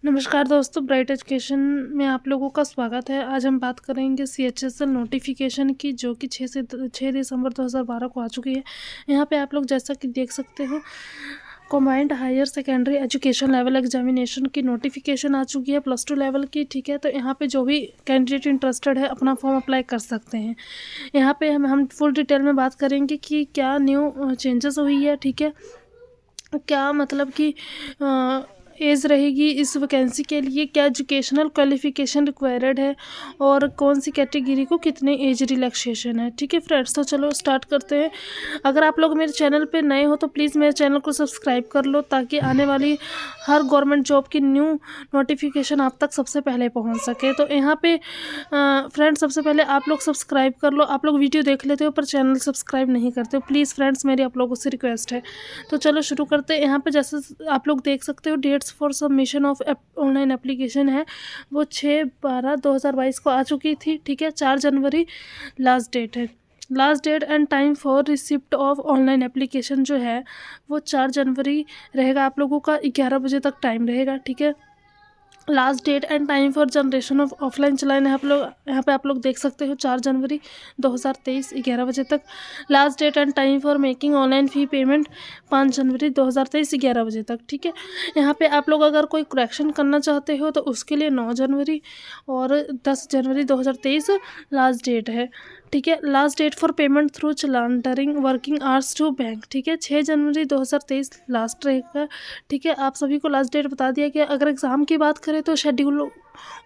नमस्कार दोस्तों, bright education में आप लोगों का स्वागत है। आज हम बात करेंगे सीएचएसएल नोटिफिकेशन की, जो कि 6 दिसंबर 2012 को आ चुकी है। यहाँ पे आप लोग जैसा कि देख सकते हो, combined higher secondary education level examination की नोटिफिकेशन आ चुकी है, +2 लेवल की। ठीक है, तो यहाँ पे जो भी कैंडिडेट इंटरेस्टेड है अपना फॉर्म अप्लाई कर सकते हैं। यहाँ पे हम फुल डिटेल में बात करेंगे कि क्या न्यू चेंजेस हुई है। ठीक है, क्या मतलब कि एज रहेगी इस वैकेंसी के लिए, क्या एजुकेशनल क्वालिफिकेशन रिक्वायर्ड है और कौन सी कैटेगरी को कितने एज रिलैक्सेशन है। ठीक है फ्रेंड्स, तो चलो स्टार्ट करते हैं। अगर आप लोग मेरे चैनल पे नए हो तो प्लीज़ मेरे चैनल को सब्सक्राइब कर लो, ताकि आने वाली हर गवर्नमेंट जॉब की न्यू नोटिफिकेशन आप तक सबसे पहले पहुंच सके। तो यहाँ पे फ्रेंड्स, सबसे पहले आप लोग सब्सक्राइब कर लो। आप लोग वीडियो देख लेते हो पर चैनल सब्सक्राइब नहीं करते हो, प्लीज़ फ्रेंड्स, मेरी आप लोगों से रिक्वेस्ट है। तो चलो शुरू करते हैं। यहाँ पे जैसे आप लोग देख सकते हो, dates for submission of online application है वो 6/12/2022 को आ चुकी थी। ठीक है, 4 जनवरी लास्ट डेट है। Last date and time for receipt of online application जो है वो 4 जनवरी रहेगा। आप लोगों का 11 बजे तक टाइम रहेगा। ठीक है, last date and time for generation of offline challan है आप लोग, यहाँ पे आप लोग देख सकते हो, 4 जनवरी 2023 11 बजे तक। Last date and time for making online fee payment 5 January 2023 11 बजे तक। ठीक है, यहाँ पे आप लोग अगर कोई करेक्शन करना चाहते हो तो उसके लिए 9 जनवरी और 10 जनवरी 2023 लास्ट डेट है। ठीक है, last date for payment through challan during working hours to bank. ठीक है, 6 जनवरी 2023 लास्ट रहेगा। ठीक है, आप सभी को लास्ट डेट बता दिया गया। अगर एग्ज़ाम की बात करें तो schedule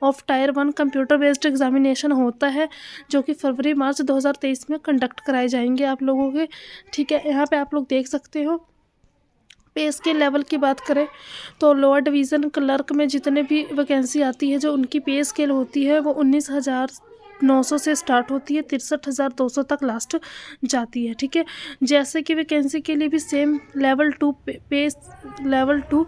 of tyre 1 computer based examination होता है, जो कि फरवरी मार्च 2023 में कंडक्ट कराए जाएंगे आप लोगों के। ठीक है, यहाँ पे आप लोग देख सकते हो। पे स्केल लेवल की बात करें तो लोअर डिवीज़न क्लर्क में जितने भी वैकेंसी आती है, जो उनकी पे स्केल होती है वो 19,900 से स्टार्ट होती है, 63,200 तक लास्ट जाती है। ठीक है, जैसे कि वैकेंसी के लिए भी सेम लेवल 2 पे लेवल 2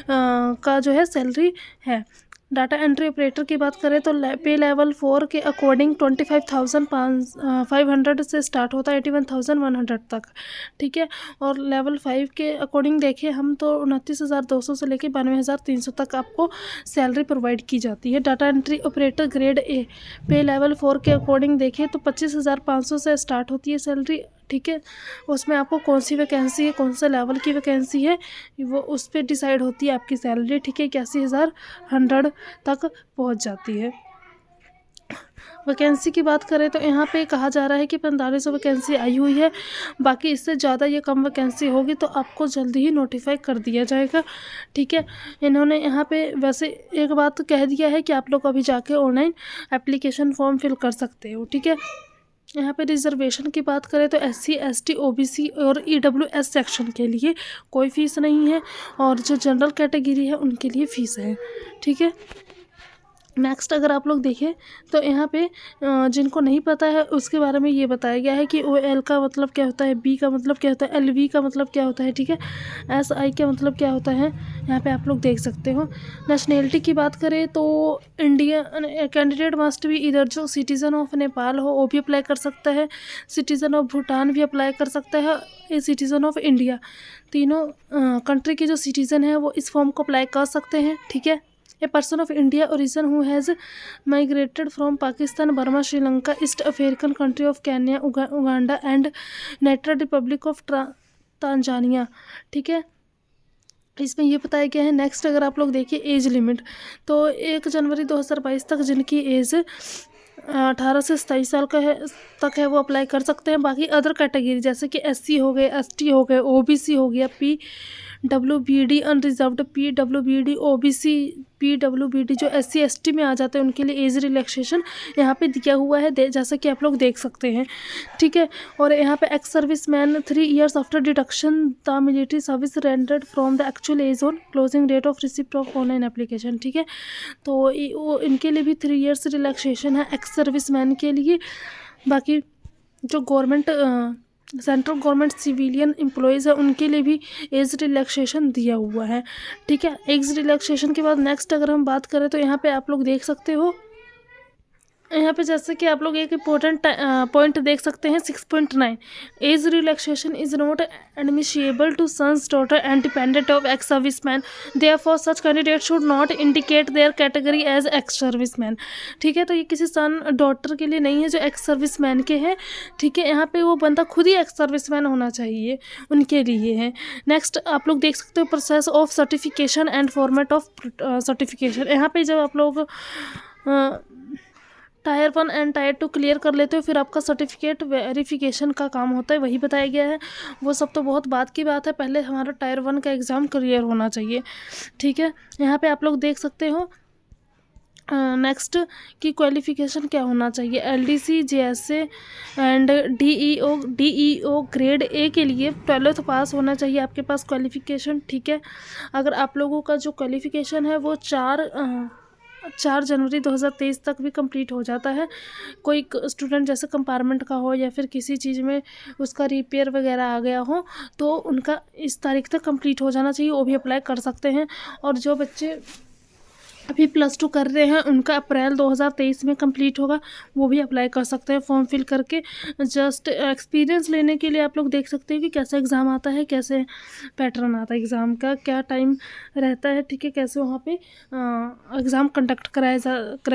का जो है सैलरी है। डाटा एंट्री ऑपरेटर की बात करें तो पे लेवल 4 के अकॉर्डिंग 25,500 से स्टार्ट होता है 81,100 तक। ठीक है, और लेवल 5 के अकॉर्डिंग देखें हम तो 29,200 से लेकर 92,300 तक आपको सैलरी प्रोवाइड की जाती है। Data entry operator grade A पे लेवल 4 के अकॉर्डिंग देखें तो 25,500 से स्टार्ट होती है सैलरी। ठीक है, उसमें आपको कौन सी वैकेंसी है, कौन सा लेवल की वैकेंसी है, वो उस पर डिसाइड होती है आपकी सैलरी। ठीक है, 81,100 तक पहुंच जाती है। वैकेंसी की बात करें तो यहाँ पे कहा जा रहा है कि 4500 वैकेंसी आई हुई है। बाकी इससे ज़्यादा ये कम वैकेंसी होगी तो आपको जल्दी ही नोटिफाई कर दिया जाएगा। ठीक है, इन्होंने यहाँ पे वैसे एक बात कह दिया है कि आप लोग अभी जाके ऑनलाइन एप्लीकेशन फॉर्म फिल कर सकते हो। ठीक है, यहाँ पे रिजर्वेशन की बात करें तो SC ST OBC और EWS सेक्शन के लिए कोई फ़ीस नहीं है, और जो जनरल कैटेगरी है उनके लिए फ़ीस है। ठीक है, नेक्स्ट अगर आप लोग देखें तो यहाँ पे जिनको नहीं पता है उसके बारे में ये बताया गया है कि OL का मतलब क्या होता है, B का मतलब क्या होता है, LV का मतलब क्या होता है। ठीक है, SI का मतलब क्या होता है, यहाँ पे आप लोग देख सकते हो। नेशनैलिटी की बात करें तो इंडिया कैंडिडेट मस्ट भी इधर जो सिटीज़न ऑफ नेपाल हो वो भी अप्लाई कर सकता है, सिटीज़न ऑफ भूटान भी अप्लाई कर सकता है, ये सिटीज़न ऑफ इंडिया, तीनों कंट्री के जो सिटीज़न है वो इस फॉर्म को अप्लाई कर सकते हैं। ठीक है, a person of India origin who has migrated from Pakistan, Burma, Sri Lanka, east African country of Kenya, Uganda and United Republic of Tanzania. ठीक है, इसमें ये बताया गया है। नेक्स्ट अगर आप लोग देखिए एज लिमिट, तो 1 जनवरी 2022 तक जिनकी एज 18 से 27 साल का है तक है वो अप्लाई कर सकते हैं। बाकी अदर कैटेगरी जैसे कि SC हो गए, ST हो गए, OBC हो गया, PWBD unreserved, PWBD OBC, PWBD जो SC ST में आ जाते हैं उनके लिए एज रिलैक्सेशन यहाँ पे दिया हुआ है, जैसा कि आप लोग देख सकते हैं। ठीक है, और यहाँ पे ex service man 3 years after deduction the military service rendered from the actual age on closing date of receipt of online application. ठीक है, तो वो इनके लिए भी 3 years रिलैक्सेशन है एक्स सर्विस मैन के लिए। बाकी जो government central government civilian employees है उनके लिए भी एज रिलैक्सेशन दिया हुआ है। ठीक है, एज रिलैक्सेशन के बाद नेक्स्ट अगर हम बात करें तो यहाँ पे आप लोग देख सकते हो यहाँ पे जैसे कि आप लोग एक इम्पोर्टेंट पॉइंट देख सकते हैं 6.9, age relaxation is not admissible to sons daughter and dependent of ex service man, therefore such candidate should not indicate their category as ex service man. ठीक है, तो ये किसी सन डॉटर के लिए नहीं है जो एक्स सर्विस मैन के हैं। ठीक है, यहाँ पे वो बंदा खुद ही एक्स सर्विस मैन होना चाहिए, उनके लिए है। नेक्स्ट आप लोग देख सकते हो process of certification and format of certification. यहाँ पे जब आप लोग टायर 1 एंड टायर 2 क्लियर कर लेते हो, फिर आपका सर्टिफिकेट वेरिफिकेशन का काम होता है, वही बताया गया है। वो सब तो बहुत बात की बात है, पहले हमारा टायर 1 का एग्ज़ाम क्लियर होना चाहिए। ठीक है, यहाँ पे आप लोग देख सकते हो नेक्स्ट की क्वालिफ़िकेशन क्या होना चाहिए। LDC JSA and DEO grade A के लिए 12th पास होना चाहिए आपके पास क्वालिफ़िकेशन। ठीक है, अगर आप लोगों का जो क्वालिफ़िकेशन है वो 4 जनवरी 2023 तक भी कंप्लीट हो जाता है। कोई स्टूडेंट जैसे कंपार्टमेंट का हो या फिर किसी चीज़ में उसका रिपेयर वगैरह आ गया हो, तो उनका इस तारीख तक कंप्लीट हो जाना चाहिए, वो भी अप्लाई कर सकते हैं। और जो बच्चे अभी +2 कर रहे हैं उनका अप्रैल 2023 में कंप्लीट होगा, वो भी अप्लाई कर सकते हैं फॉर्म फिल करके। जस्ट एक्सपीरियंस लेने के लिए आप लोग देख सकते हैं कि कैसा एग्ज़ाम आता है, कैसे पैटर्न आता है एग्ज़ाम का, क्या टाइम रहता है। ठीक है, कैसे वहाँ पे एग्ज़ाम कंडक्ट कराया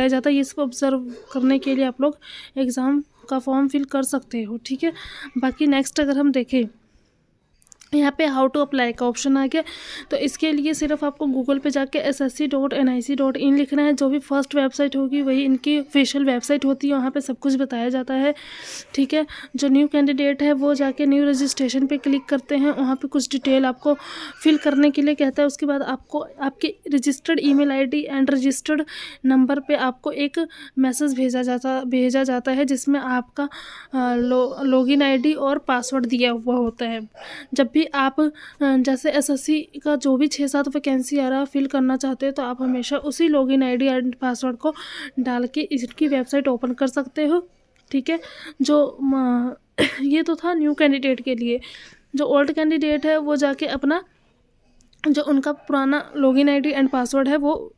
जाता है, ये सब ऑब्ज़र्व करने के लिए आप लोग एग्ज़ाम का फॉर्म फिल कर सकते हो। ठीक है, बाकी नेक्स्ट अगर हम देखें यहाँ पे हाउ टू अप्लाई का ऑप्शन आ गया, तो इसके लिए सिर्फ आपको गूगल पे जाके ssc.nic.in लिखना है। जो भी फर्स्ट वेबसाइट होगी वही इनकी ऑफिशियल वेबसाइट होती है, वहाँ पे सब कुछ बताया जाता है। ठीक है, जो न्यू कैंडिडेट है वो जाके न्यू रजिस्ट्रेशन पे क्लिक करते हैं, वहाँ पे कुछ डिटेल आपको फिल करने के लिए कहता है। उसके बाद आपको आपके registered email ID and registered number पे आपको एक मैसेज भेजा जाता है जिसमें आपका लॉगिन आईडी और पासवर्ड दिया हुआ होता है। जब भी आप जैसे एसएससी का जो भी 6-7 वैकेंसी आ रहा है फिल करना चाहते हो, तो आप हमेशा उसी लॉगिन आईडी एंड पासवर्ड को डाल के इसकी वेबसाइट ओपन कर सकते हो। ठीक है, जो ये तो था न्यू कैंडिडेट के लिए। जो ओल्ड कैंडिडेट है वो जाके अपना जो उनका पुराना लॉगिन आईडी एंड पासवर्ड है वो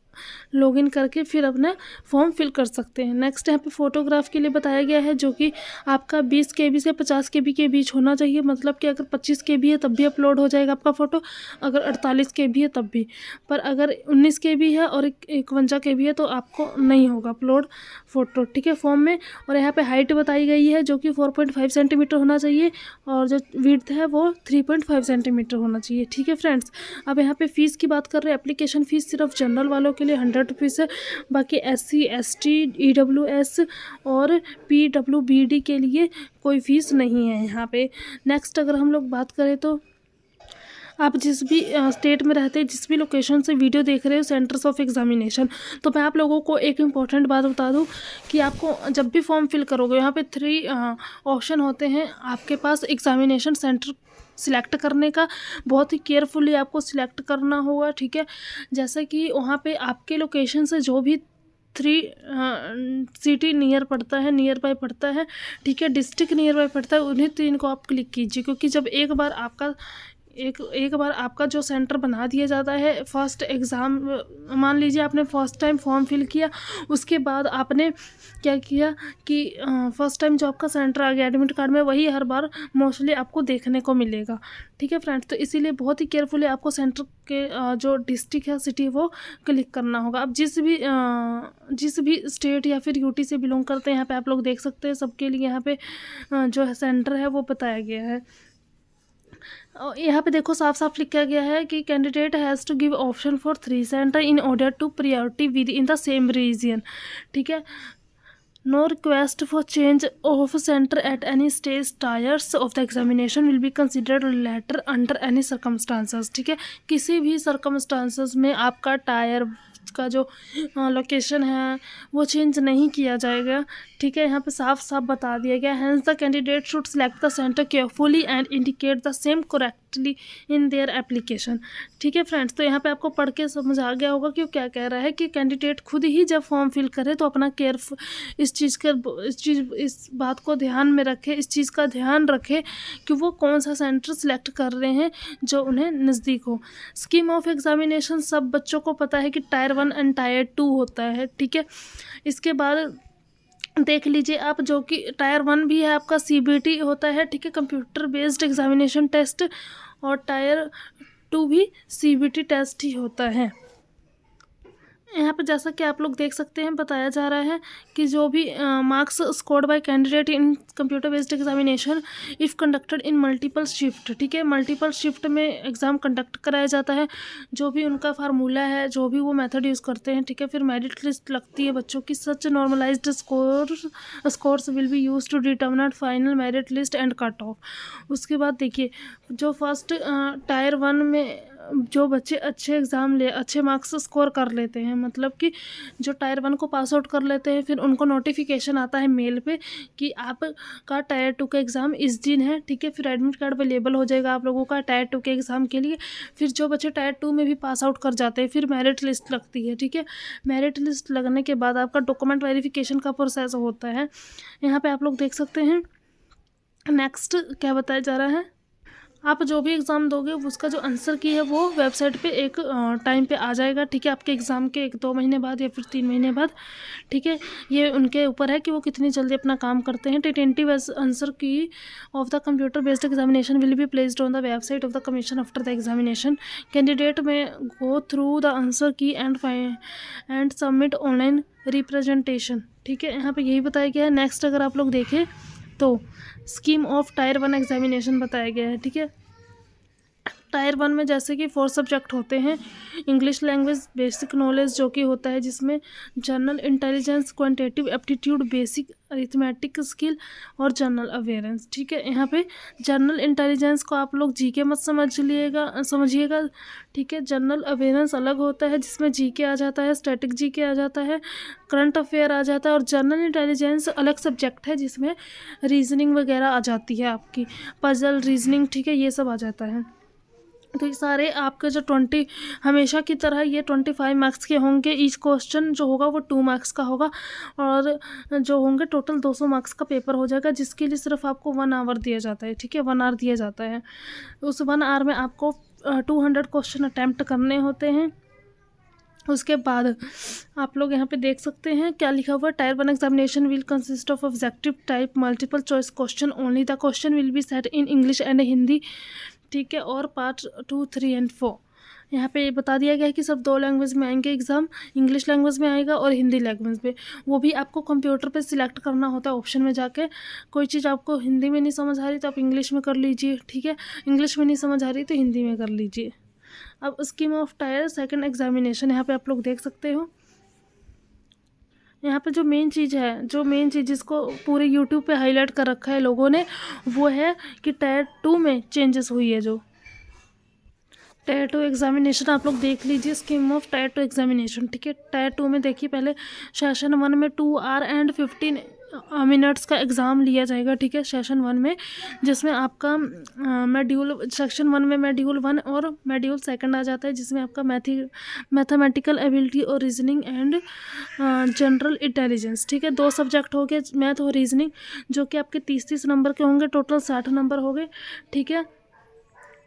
लॉगिन करके फिर अपना फॉर्म फिल कर सकते हैं। नेक्स्ट यहाँ पे फ़ोटोग्राफ के लिए बताया गया है, जो कि आपका 20 KB से 50 KB के बीच होना चाहिए। मतलब कि अगर 25 KB है तब भी अपलोड हो जाएगा आपका फ़ोटो, अगर 48 KB है तब भी। पर अगर 19 KB है और 51 KB है तो आपको नहीं होगा अपलोड फ़ोटो। ठीक है, फॉर्म में। और यहाँ पर हाइट बताई गई है जो कि 4.5 सेंटीमीटर होना चाहिए, और जो विड्थ है वो 3.5 सेंटीमीटर होना चाहिए। ठीक है फ्रेंड्स, अब यहाँ पे फ़ीस की बात कर रहे हैं। एप्लीकेशन फ़ीस सिर्फ जनरल वालों के लिए 100 रुपीज़ है, बाकी SC ST EWS और PWBD के लिए कोई फ़ीस नहीं है यहाँ पे। नेक्स्ट अगर हम लोग बात करें तो आप जिस भी स्टेट में रहते हैं, जिस भी लोकेशन से वीडियो देख रहे हो, सेंटर्स ऑफ एग्जामिनेशन, तो मैं आप लोगों को एक इम्पॉर्टेंट बात बता दूं कि आपको जब भी फॉर्म फिल करोगे यहाँ पे 3 ऑप्शन होते हैं आपके पास एग्जामिनेशन सेंटर सिलेक्ट करने का। बहुत ही केयरफुली आपको सिलेक्ट करना होगा। ठीक है, जैसे कि वहाँ पे आपके लोकेशन से जो भी 3 सिटी नियर बाय पड़ता है, ठीक है, डिस्ट्रिक्ट नियर बाय पड़ता है, उन्हीं 3 को आप क्लिक कीजिए। क्योंकि जब एक बार आपका जो सेंटर बना दिया जाता है, फर्स्ट एग्ज़ाम, मान लीजिए आपने फर्स्ट टाइम फॉर्म फिल किया, उसके बाद आपने क्या किया कि फर्स्ट टाइम जो आपका सेंटर आ गया एडमिट कार्ड में, वही हर बार मोस्टली आपको देखने को मिलेगा। ठीक है फ्रेंड्स, तो इसीलिए बहुत ही केयरफुली आपको सेंटर के जो डिस्ट्रिक्ट है, सिटी, वो क्लिक करना होगा। अब जिस भी स्टेट या फिर यूटी से बिलोंग करते हैं, यहाँ पे आप लोग देख सकते हैं सबके लिए यहाँ पे जो है सेंटर है वो बताया गया है। यहाँ पे देखो साफ साफ लिखा गया है कि candidate has to give option for 3 centre in order to priority within the same region. ठीक है, no request for change of centre at any stage tiers of the examination will be considered later under any circumstances. ठीक है, किसी भी circumstances में आपका tyre का जो लोकेशन है वो चेंज नहीं किया जाएगा। ठीक है, यहाँ पे साफ साफ बता दिया गया, hence the candidate should select the centre carefully and indicate the same correctly in their application. ठीक है फ्रेंड्स, तो यहाँ पे आपको पढ़ के समझ आ गया होगा कि वो क्या कह रहा है कि कैंडिडेट खुद ही जब फॉर्म फिल करे तो अपना इस बात को ध्यान में रखे, इस चीज़ का ध्यान रखे कि वो कौन सा सेंटर सेलेक्ट कर रहे हैं जो उन्हें नज़दीक हो। स्कीम ऑफ एग्जामिनेशन सब बच्चों को पता है कि टायर 1 एंड टायर 2 होता है। ठीक है, इसके बाद देख लीजिए आप, जो कि टायर 1 भी है आपका CBT होता है, ठीक है, कंप्यूटर बेस्ड एग्जामिनेशन टेस्ट, और टायर 2 भी CBT टेस्ट ही होता है। यहाँ पे जैसा कि आप लोग देख सकते हैं, बताया जा रहा है कि जो भी marks scored by candidate in computer based examination if conducted in multiple shift, ठीक है, मल्टीपल शिफ्ट में एग्ज़ाम कंडक्ट कराया जाता है, जो भी उनका फार्मूला है, जो भी वो मेथड यूज़ करते हैं, ठीक है, फिर मेरिट लिस्ट लगती है बच्चों की, such normalized scores will be use to determine final merit list and cut off. उसके बाद देखिए, जो फर्स्ट टायर 1 में जो बच्चे अच्छे मार्क्स स्कोर कर लेते हैं, मतलब कि जो टायर 1 को पास आउट कर लेते हैं, फिर उनको नोटिफिकेशन आता है मेल पे कि आपका टायर 2 का एग्ज़ाम इस दिन है, ठीक है, फिर एडमिट कार्ड अवेलेबल हो जाएगा आप लोगों का टायर 2 के एग्ज़ाम के लिए। फिर जो बच्चे टायर 2 में भी पास आउट कर जाते हैं, फिर मेरिट लिस्ट लगती है, ठीक है, मेरिट लिस्ट लगने के बाद आपका डॉक्यूमेंट वेरिफिकेशन का प्रोसेस होता है। यहाँ पर आप लोग देख सकते हैं नेक्स्ट क्या बताया जा रहा है। आप जो भी एग्ज़ाम दोगे उसका जो आंसर की है वो वेबसाइट पे एक टाइम पे आ जाएगा, ठीक है, आपके एग्ज़ाम के 1-2 महीने बाद या फिर 3 महीने बाद, ठीक है, ये उनके ऊपर है कि वो कितनी जल्दी अपना काम करते हैं। टेंटेटिव आंसर की of the computer based examination will be placed on the website of the commission after the examination. Candidate में गो थ्रू द आंसर की एंड सबमिट ऑनलाइन रिप्रेजेंटेशन, ठीक है, यहाँ पर यही बताया गया है। नेक्स्ट अगर आप लोग देखें तो स्कीम ऑफ टायर 1 एग्जामिनेशन बताया गया है, ठीक है। टायर 1 में जैसे कि 4 सब्जेक्ट होते हैं, इंग्लिश लैंग्वेज बेसिक नॉलेज जो कि होता है, जिसमें general intelligence, quantitative aptitude, basic arithmetic skill और जनरल अवेयरेंस, ठीक है। यहाँ पे जनरल इंटेलिजेंस को आप लोग जीके मत समझिएगा, ठीक है। जनरल अवेयरेंस अलग होता है, जिसमें जीके आ जाता है, स्टैटिक जीके आ जाता है, करंट अफेयर आ जाता है, और जनरल इंटेलिजेंस अलग सब्जेक्ट है जिसमें रीजनिंग वगैरह आ जाती है, आपकी पजल रीजनिंग, ठीक है, ये सब आ जाता है। तो ये सारे आपके जो 20 हमेशा की तरह ये 25 मार्क्स के होंगे। ईच क्वेश्चन जो होगा वो 2 मार्क्स का होगा, और जो होंगे टोटल 200 मार्क्स का पेपर हो जाएगा, जिसके लिए सिर्फ आपको 1 आवर दिया जाता है, ठीक है, 1 आवर दिया जाता है। उस 1 आवर में आपको 200 क्वेश्चन अटैम्प्ट करने होते हैं। उसके बाद आप लोग यहाँ पे देख सकते हैं क्या लिखा हुआ है। Tyre 1 examination will consist of objective type multiple choice question only. The question will be set in English and Hindi, ठीक है, और पार्ट 2, 3 एंड 4 यहाँ पे बता दिया गया है कि सब 2 लैंग्वेज में आएंगे एग्ज़ाम, इंग्लिश लैंग्वेज में आएगा और हिंदी लैंग्वेज में। वो भी आपको कंप्यूटर पे सिलेक्ट करना होता है ऑप्शन में जाके। कोई चीज़ आपको हिंदी में नहीं समझ आ रही तो आप इंग्लिश में कर लीजिए, ठीक है, इंग्लिश में नहीं समझ आ रही तो हिंदी में कर लीजिए। अब स्कीम ऑफ टायर 2 एग्जामिनेशन यहाँ पे आप लोग देख सकते हो। यहाँ पे जो मेन चीज़ जिसको पूरे यूट्यूब पे हाईलाइट कर रखा है लोगों ने, वो है कि टायर 2 में चेंजेस हुई है। जो टायर 2 एग्जामिनेशन आप लोग देख लीजिए, स्कीम ऑफ टायर 2 एग्जामिनेशन, ठीक है। टायर 2 में देखिए, पहले सेशन 1 में 2 आवर एंड 15 मिनट्स का एग्ज़ाम लिया जाएगा, ठीक है, सेशन 1 में, जिसमें आपका सेक्शन 1 में मॉड्यूल 1 और मॉड्यूल 2 आ जाता है, जिसमें आपका मैथमेटिकल एबिलिटी और रीजनिंग एंड जनरल इंटेलिजेंस, ठीक है, 2 सब्जेक्ट हो गए, मैथ और रीजनिंग, जो कि आपके 30-30 नंबर के होंगे, टोटल 60 नंबर हो गए, ठीक है।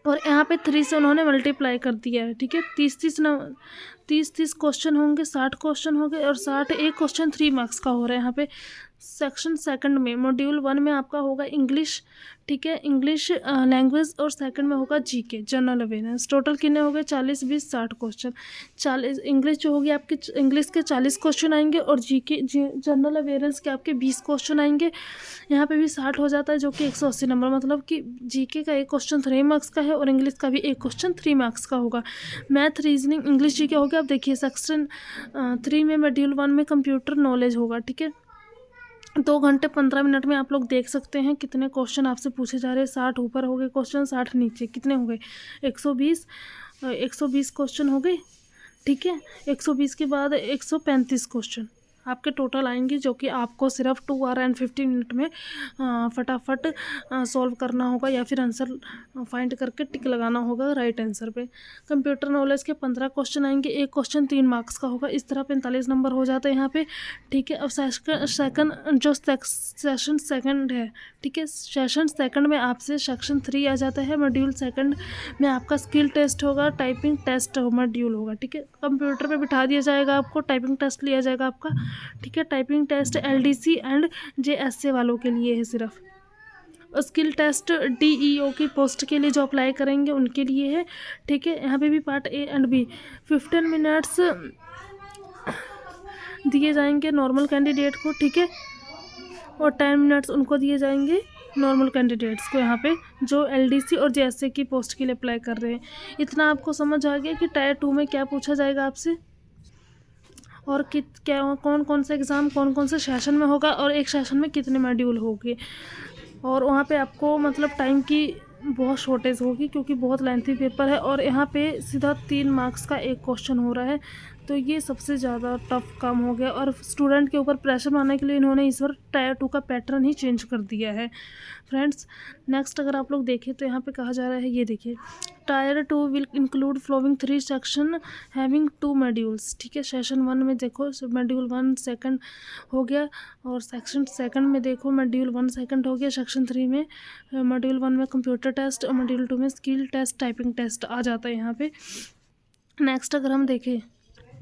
और यहाँ पे 3 से उन्होंने मल्टीप्लाई कर दिया है, ठीक है, 30 क्वेश्चन होंगे, 60 क्वेश्चन हो गए, और 60 एक क्वेश्चन 3 मार्क्स का हो रहा है। यहाँ पे सेक्शन 2 में मॉड्यूल 1 में आपका होगा इंग्लिश, ठीक है, इंग्लिश लैंग्वेज, और 2 में होगा जीके जनरल अवेयरनेस। टोटल कितने हो गए? 40, 20, 60 क्वेश्चन। 40 इंग्लिश जो होगी आपकी, इंग्लिश के 40 क्वेश्चन आएंगे, और जीके जनरल अवेयरनेस के आपके 20 क्वेश्चन आएंगे। यहाँ पे भी 60 हो जाता है, जो कि 180 नंबर, मतलब कि जीके का एक क्वेश्चन 3 मार्क्स का है, और इंग्लिश का भी एक क्वेश्चन 3 मार्क्स का होगा। मैथ रीजनिंग इंग्लिश जीके हो गया। आप देखिए सेक्शन 3 में मॉड्यूल 1 में कंप्यूटर नॉलेज होगा, ठीक है। 2 घंटे 15 मिनट में आप लोग देख सकते हैं कितने क्वेश्चन आपसे पूछे जा रहे हैं। 60 ऊपर हो गए क्वेश्चन, 60 नीचे, कितने हो गए? 120 क्वेश्चन हो गए, ठीक है। 120 के बाद 135 क्वेश्चन आपके टोटल आएंगे, जो कि आपको सिर्फ 2 आवर एंड 15 मिनट में फटाफट सॉल्व करना होगा, या फिर आंसर फाइंड करके टिक लगाना होगा राइट आंसर पे। कंप्यूटर नॉलेज के 15 क्वेश्चन आएंगे, एक क्वेश्चन 3 मार्क्स का होगा। इस तरह 45 नंबर हो जाते हैं यहाँ पे, ठीक है। अब सेशन सेकंड है, ठीक है, सेशन 2 में आपसे सेक्शन 3 आ जाता है। मॉड्यूल 2 में आपका स्किल टेस्ट होगा, टाइपिंग टेस्ट मॉड्यूल होगा, ठीक है। कंप्यूटर पे बिठा दिया जाएगा, आपको टाइपिंग टेस्ट लिया जाएगा आपका, ठीक है। Typing test LDC and JSA वालों के लिए है सिर्फ। स्किल टेस्ट DEO की पोस्ट के लिए जो अप्लाई करेंगे उनके लिए है, ठीक है। यहाँ पे भी part A and B 15 minutes दिए जाएंगे नॉर्मल कैंडिडेट को, ठीक है, और 10 मिनट्स उनको दिए जाएंगे नॉर्मल कैंडिडेट्स को, यहाँ पे जो LDC और JSA की पोस्ट के लिए अप्लाई कर रहे हैं। इतना आपको समझ आ गया कि टायर 2 में क्या पूछा जाएगा आपसे, और क्या कौन कौन सा एग्ज़ाम कौन कौन से सेशन में होगा, और एक सेशन में कितने मॉड्यूल होंगे। और वहाँ पे आपको मतलब टाइम की बहुत शॉर्टेज होगी क्योंकि बहुत लेंथी पेपर है, और यहाँ पे सीधा 3 मार्क्स का एक क्वेश्चन हो रहा है, तो ये सबसे ज़्यादा टफ काम हो गया। और स्टूडेंट के ऊपर प्रेशर बनाने के लिए इन्होंने इस बार टायर 2 का पैटर्न ही चेंज कर दिया है फ्रेंड्स। नेक्स्ट अगर आप लोग देखें तो यहाँ पे कहा जा रहा है, ये देखिए, tier 2 will include following 3 section having 2 modules, ठीक है। सेशन 1 में देखो मॉड्यूल 1 सेकंड हो गया, और सेक्शन 2 में देखो मॉड्यूल 1 सेकंड हो गया। सेक्शन 3 में मॉड्यूल 1 में कंप्यूटर टेस्ट, और मॉड्यूल 2 में स्किल टेस्ट टाइपिंग टेस्ट आ जाता है यहाँ पे। नेक्स्ट अगर हम देखें,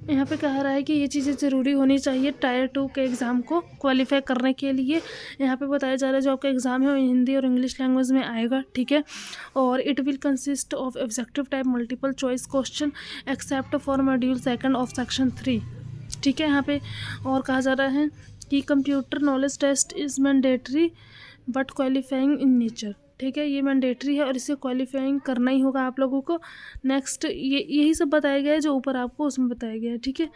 यहाँ पे कह रहा है कि ये चीज़ें ज़रूरी होनी चाहिए टायर 2 के एग्ज़ाम को क्वालिफाई करने के लिए। यहाँ पे बताया जा रहा है जो आपका एग्ज़ाम है वो हिंदी और इंग्लिश लैंग्वेज में आएगा, ठीक है। और it will consist of objective type multiple choice question except for module 2 of section 3, ठीक है। यहाँ पे और कहा जा रहा है कि computer knowledge test is mandatory but qualifying in nature, ठीक है। ये मैंडेटरी है और इसे क्वालिफाइंग करना ही होगा आप लोगों को। नेक्स्ट यही सब बताया गया है जो ऊपर आपको उसमें बताया गया है, ठीक है।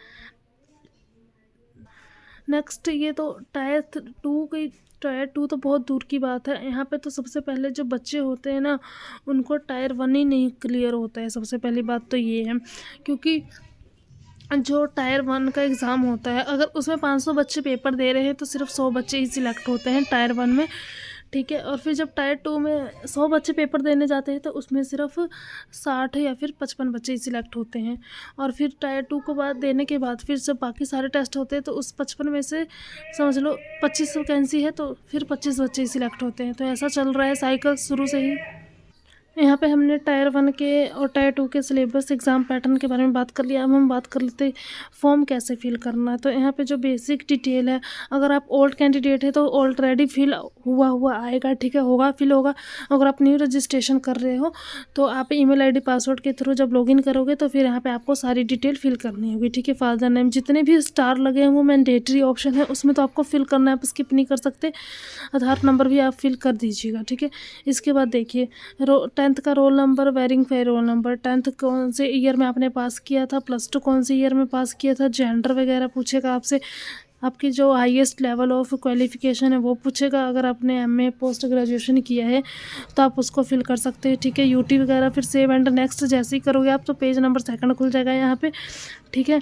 नेक्स्ट ये तो टायर 2 तो बहुत दूर की बात है। यहाँ पे तो सबसे पहले जो बच्चे होते हैं ना, उनको टायर 1 ही नहीं क्लियर होता है। सबसे पहली बात तो ये है, क्योंकि जो टायर 1 का एग्ज़ाम होता है, अगर उसमें 500 बच्चे पेपर दे रहे हैं तो सिर्फ 100 बच्चे ही सिलेक्ट होते हैं टायर 1 में, ठीक है। और फिर जब टायर 2 में 100 बच्चे पेपर देने जाते हैं तो उसमें सिर्फ 60 या फिर 55 बच्चे ही सिलेक्ट होते हैं। और फिर टायर 2 को बाद देने के बाद फिर जब बाकी सारे टेस्ट होते हैं तो उस 55 में से समझ लो 25 वैकेंसी है तो फिर 25 बच्चे ही सिलेक्ट होते हैं। तो ऐसा चल रहा है साइकिल शुरू से ही। यहाँ पे हमने टायर 1 के और टायर 2 के सिलेबस एग्ज़ाम पैटर्न के बारे में बात कर लिया। अब हम बात कर लेते फॉर्म कैसे फिल करना है। तो यहाँ पे जो बेसिक डिटेल है, अगर आप ओल्ड कैंडिडेट है तो ऑलरेडी फिल हुआ आएगा, ठीक है, होगा फिल होगा। अगर आप न्यू रजिस्ट्रेशन कर रहे हो तो आप ईमेल ID पासवर्ड के थ्रू जब लॉगिन करोगे तो फिर यहाँ पे आपको सारी डिटेल फिल करनी होगी, ठीक है। फादर नेम जितने भी स्टार लगे हैं वो मैंडेटरी ऑप्शन है, उसमें तो आपको फिल करना है, आप स्किप नहीं कर सकते। आधार नंबर भी आप फिल कर दीजिएगा, ठीक है। इसके बाद देखिए 10th का roll number, verify roll number, 10th कौन से ईयर में आपने पास किया था, +2 कौन से ईयर में पास किया था, जेंडर वगैरह पूछेगा आपसे, आपकी जो हाईएस्ट लेवल ऑफ क्वालिफिकेशन है वो पूछेगा। अगर आपने MA पोस्ट ग्रेजुएशन किया है तो आप उसको फिल कर सकते हैं, ठीक है। UT वगैरह फिर सेव एंड नेक्स्ट जैसे ही करोगे आप तो पेज नंबर 2 खुल जाएगा यहाँ पे, ठीक है।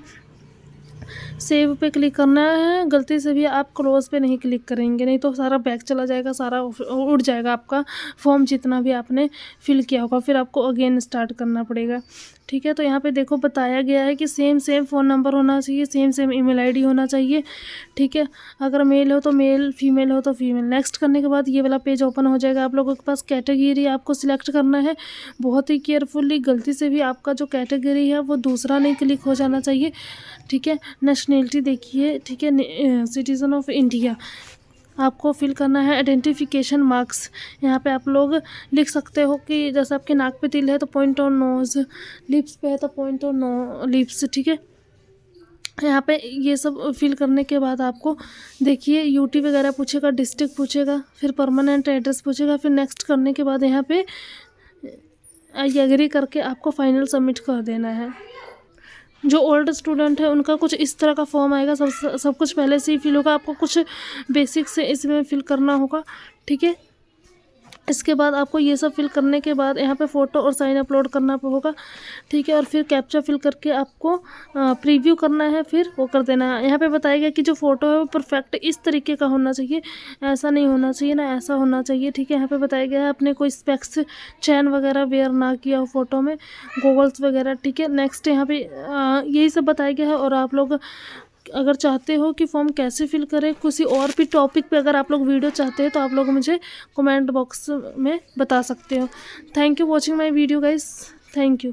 सेव पे क्लिक करना है, गलती से भी आप क्लोज पे नहीं क्लिक करेंगे, नहीं तो सारा बैक चला जाएगा, सारा उड़ जाएगा आपका फॉर्म जितना भी आपने फिल किया होगा, फिर आपको अगेन स्टार्ट करना पड़ेगा, ठीक है। तो यहाँ पे देखो बताया गया है कि सेम फ़ोन नंबर होना चाहिए, सेम ईमेल ID होना चाहिए, ठीक है। अगर मेल हो तो मेल, फीमेल हो तो फीमेल। नेक्स्ट करने के बाद ये वाला पेज ओपन हो जाएगा। आप लोगों के पास कैटेगरी आपको सिलेक्ट करना है, बहुत ही केयरफुली, गलती से भी आपका जो कैटेगरी है वो दूसरा नहीं क्लिक हो जाना चाहिए, ठीक है। नेशनैलिटी देखिए, ठीक है, सिटीज़न ऑफ इंडिया आपको फिल करना है। आइडेंटिफिकेशन मार्क्स यहाँ पे आप लोग लिख सकते हो कि जैसे आपके नाक पे तिल है तो पॉइंट ऑन नोज़, लिप्स पे है तो पॉइंट ऑन लिप्स, ठीक है। यहाँ पे ये सब फिल करने के बाद आपको देखिए UT वगैरह पूछेगा, डिस्ट्रिक्ट पूछेगा, फिर परमानेंट एड्रेस पूछेगा। फिर नेक्स्ट करने के बाद यहाँ पे एग्री करके आपको फाइनल सबमिट कर देना है। जो ओल्ड स्टूडेंट है उनका कुछ इस तरह का फॉर्म आएगा, सब कुछ पहले से ही फिल होगा, आपको कुछ बेसिक से इसमें फिल करना होगा, ठीक है। इसके बाद आपको ये सब फिल करने के बाद यहाँ पे फ़ोटो और साइन अपलोड करना होगा, ठीक है। और फिर कैप्चा फिल करके आपको प्रीव्यू करना है, फिर वो कर देना है। यहाँ पे बताया गया कि जो फ़ोटो है वो परफेक्ट इस तरीके का होना चाहिए, ऐसा नहीं होना चाहिए ना ऐसा होना चाहिए, ठीक है। यहाँ पे बताया गया है अपने कोई स्पेक्स चैन वगैरह वेयर ना किया हो फ़ोटो में, गॉगल्स वगैरह, ठीक है। नेक्स्ट यहाँ पे यही सब बताया गया है। और आप लोग अगर चाहते हो कि फॉर्म कैसे फिल करें, किसी और भी टॉपिक पे अगर आप लोग वीडियो चाहते हैं तो आप लोग मुझे कमेंट बॉक्स में बता सकते हो। Thank you watching my video guys, thank you.